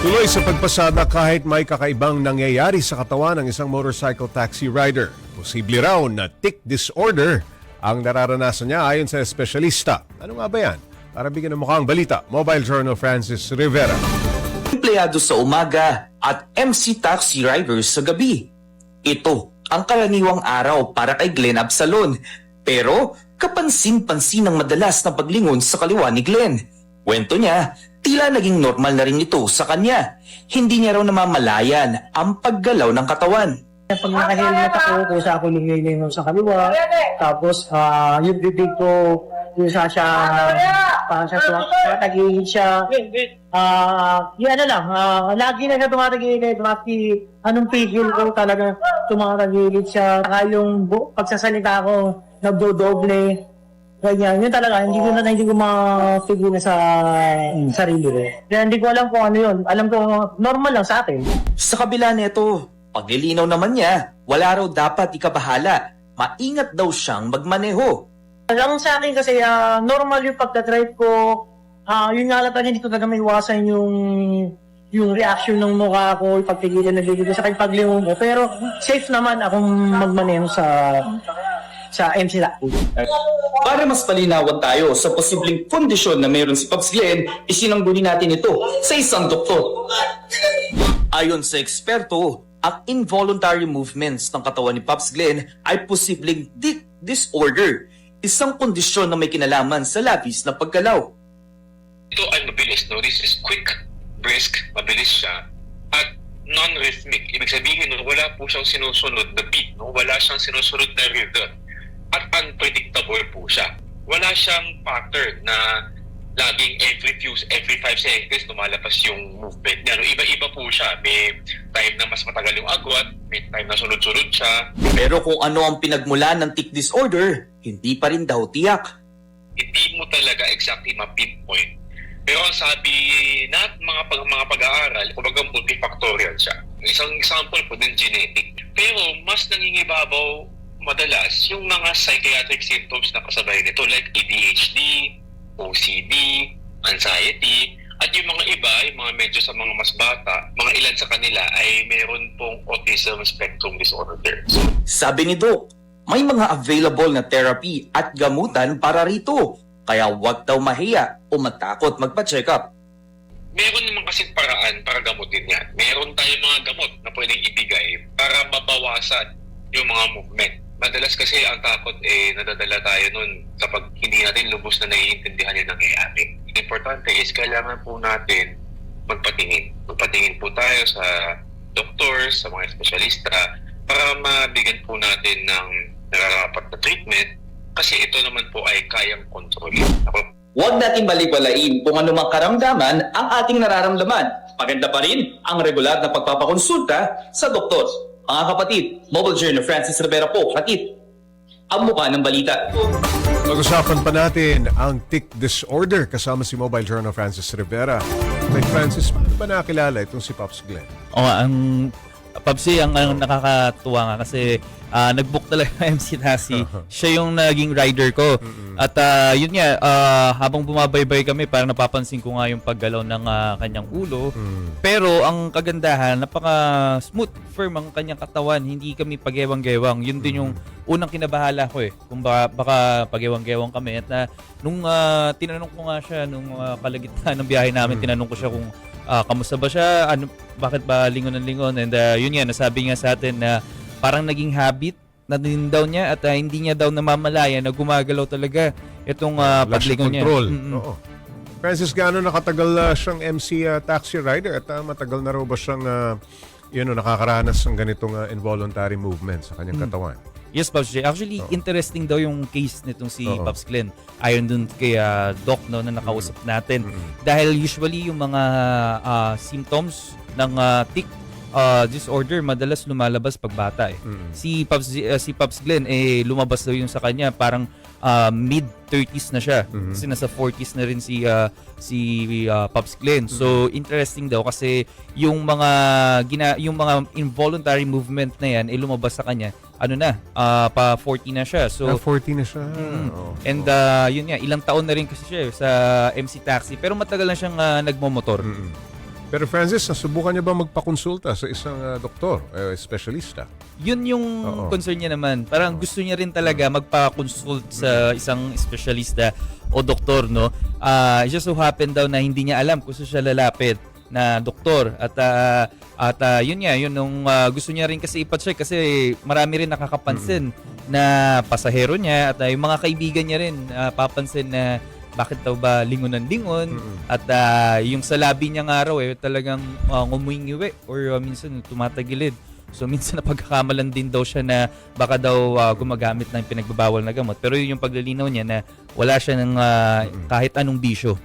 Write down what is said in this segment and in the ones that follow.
Tuloy sa pagpasada kahit may kakaibang nangyayari sa katawan ng isang motorcycle taxi rider. Posible raw na tic disorder ang nararanasan niya ayon sa espesyalista. Ano nga ba yan? Para bigyan ng mukhang balita, Mobile Journal Francis Rivera. Empleyado sa umaga at MC taxi riders sa gabi. Ito ang karaniwang araw para kay Glenn Absalon. Pero kapansin-pansin ang madalas na paglingon sa kaliwa ni Glenn. Kwento niya, tila naging normal na rin ito sa kanya. Hindi niya raw namamalayan ang paggalaw ng katawan. Pag naka-helmet ako, kusa ako lingayin sa kaliwa. Tapos, yung bibig ko, yung siya, parang siya tumatagilid siya. Yung ano lang, lagi na siya tumatagilid. Anong pigil ko talaga tumatagilid siya. Saka yung pagsasalita ko, nagdodoble. Ganyan, yun talaga, hindi ko mapigil na sa sarili ko. Kaya hindi ko alam kung ano yun. Alam ko, normal lang sa akin. Sa kabila nito, paglilinaw naman niya, wala raw dapat ikabahala. Maingat daw siyang magmaneho. Alam sa akin kasi normal yung pagka-drive ko. Yun nga lang talaga, hindi ko talaga maiwasan yung reaction ng mukha ko, yung pagpigilan na gigil sa paglingon ko. Pero safe naman akong magmaneho sa MC Taxi. Para mas palinawan tayo sa posibleng kondisyon na mayroon si Pops Glenn, isinangguni natin ito sa isang doktor. Ayon sa eksperto, ang involuntary movements ng katawan ni Pops Glenn ay posibleng tic disorder, isang kondisyon na may kinalaman sa labis na paggalaw. Ito ay mabilis, no? This is quick, brisk, mabilis siya, at non-rhythmic. Ibig sabihin, no, wala po siyang sinusunod na beat, no? Wala siyang sinusunod na rhythm. At unpredictable po siya. Wala siyang pattern na laging every 5 seconds lumalabas yung movement niya. No, iba-iba po siya. May time na mas matagal yung agwat, may time na sunod-sunod siya. Pero kung ano ang pinagmulan ng tic disorder, hindi pa rin daw tiyak. Hindi mo talaga exactly ma-pinpoint. Pero ang sabi na mga pag-aaral, kumbaga multifactorial siya. Isang example po din genetic. Pero mas nangingibabaw madalas yung mga psychiatric symptoms na kasabay nito like ADHD, OCD, anxiety, at yung mga iba, yung mga medyo sa mga mas bata, mga ilan sa kanila ay meron pong autism spectrum disorder. Sabi ni Doc, may mga available na therapy at gamutan para rito. Kaya huwag daw mahiya o matakot magpa-check up. Meron naman kasing paraan para gamutin yan. Meron tayong mga gamot na pwedeng ibigay para mabawasan yung mga movement. Madalas kasi ang takot nadadala tayo nun kapag hindi natin lubos na naiintindihan yung nangyayari. Importante is kailangan po natin magpatingin. Magpatingin po tayo sa doktor, sa mga espesyalista para mabigyan po natin ng nararapat na treatment kasi ito naman po ay kayang kontrolin. Huwag natin baliwalain kung anumang karamdaman ang ating nararamdaman. Maganda pa rin ang regular na pagpapakonsulta sa doktor. Mga kapatid, Mobile Journal Francis Rivera po, katid, ang mukha ng balita. Pag-usapan pa natin ang tic disorder kasama si Mobile Journal Francis Rivera. Kay Francis, paano ba nakakilala itong si Pops Glenn? O nga, ang Papsi, ang nakakatuwa nga kasi nag-book talaga MC Taxi. Siya yung naging rider ko. At yun nga, habang bumabaybay kami, parang napapansin ko nga yung paggalaw ng kanyang ulo. Pero ang kagandahan, napaka-smooth, firm ang kanyang katawan. Hindi kami pagewang-gewang. Yun din yung unang kinabahala ko kung baka pagewang-gewang kami. At nung tinanong ko nga siya, nung kalagitnaan ng biyahe namin, tinanong ko siya kung kamusta ba siya, bakit ba lingon ng lingon, and yun nga, nasabi nga sa atin na parang naging habit na din daw niya at hindi niya daw namamalaya na gumagalaw talaga itong paglingon niya. Oo. Francis, gaano nakatagal siyang MC taxi rider at matagal na raw ba siyang nakakaranas ng ganitong involuntary movement sa kanyang katawan? Yes, Pops J. Actually, interesting daw yung case nitong si Pops Glenn. Ayon dun kay Doc na nakausap natin. Dahil usually yung mga symptoms ng tic disorder madalas lumalabas pag bata. Si Pops Glenn lumabas daw yung sa kanya parang mid-30s na siya. Kasi nasa 40s na rin si Pops Glenn. So interesting daw kasi yung mga involuntary movement na yan lumabas sa kanya. Pa 40 na siya. So 40 na siya. And yun nga, ilang taon na rin kasi siya sa MC Taxi pero matagal na siyang nagmomotor. Pero Francis, nasubukan niya ba magpakonsulta sa isang doktor, espesyalista? Yun yung Oo. concern niya naman. Parang gusto niya rin talaga magpa-consult sa isang espesyalista o doktor, no? It just so happen daw na hindi niya alam kung saan siya lalapit na doktor. At yun nga, yun nung gusto niya rin kasi ipacheck kasi marami rin nakakapansin na pasahero niya at yung mga kaibigan niya rin papansin na bakit daw ba lingon ng lingon at yung sa labi niyang araw talagang ngumuingiwi or minsan tumatagilid. So minsan napagkakamalan din daw siya na baka daw gumagamit ng pinagbabawal na gamot. Pero yun yung paglilinaw niya na wala siya ng kahit anong bisyo.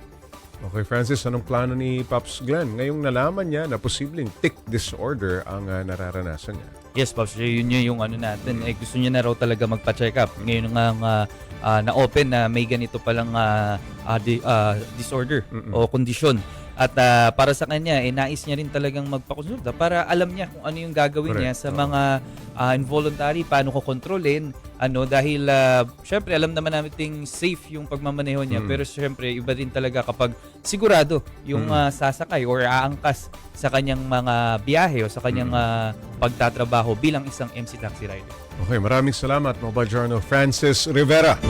Okay, Francis, anong plano ni Pops Glenn? Ngayong nalaman niya na posibleng tic disorder ang nararanasan niya. Yes, Pops, yun yung ano natin. Gusto niya na raw talaga magpa-check up. Ngayon nga na-open na may ganito palang disorder o kondisyon. At para sa kanya, nais niya rin talagang magpakonsulta para alam niya kung ano yung gagawin niya sa mga involuntary, paano ko kontrolin. Dahil syempre alam naman natin safe yung pagmamaneho niya, pero syempre iba din talaga kapag sigurado yung sasakay or aangkas sa kanyang mga biyahe o sa kanyang pagtatrabaho bilang isang MC taxi rider. Okay, maraming salamat, Mobile Journal Francis Rivera.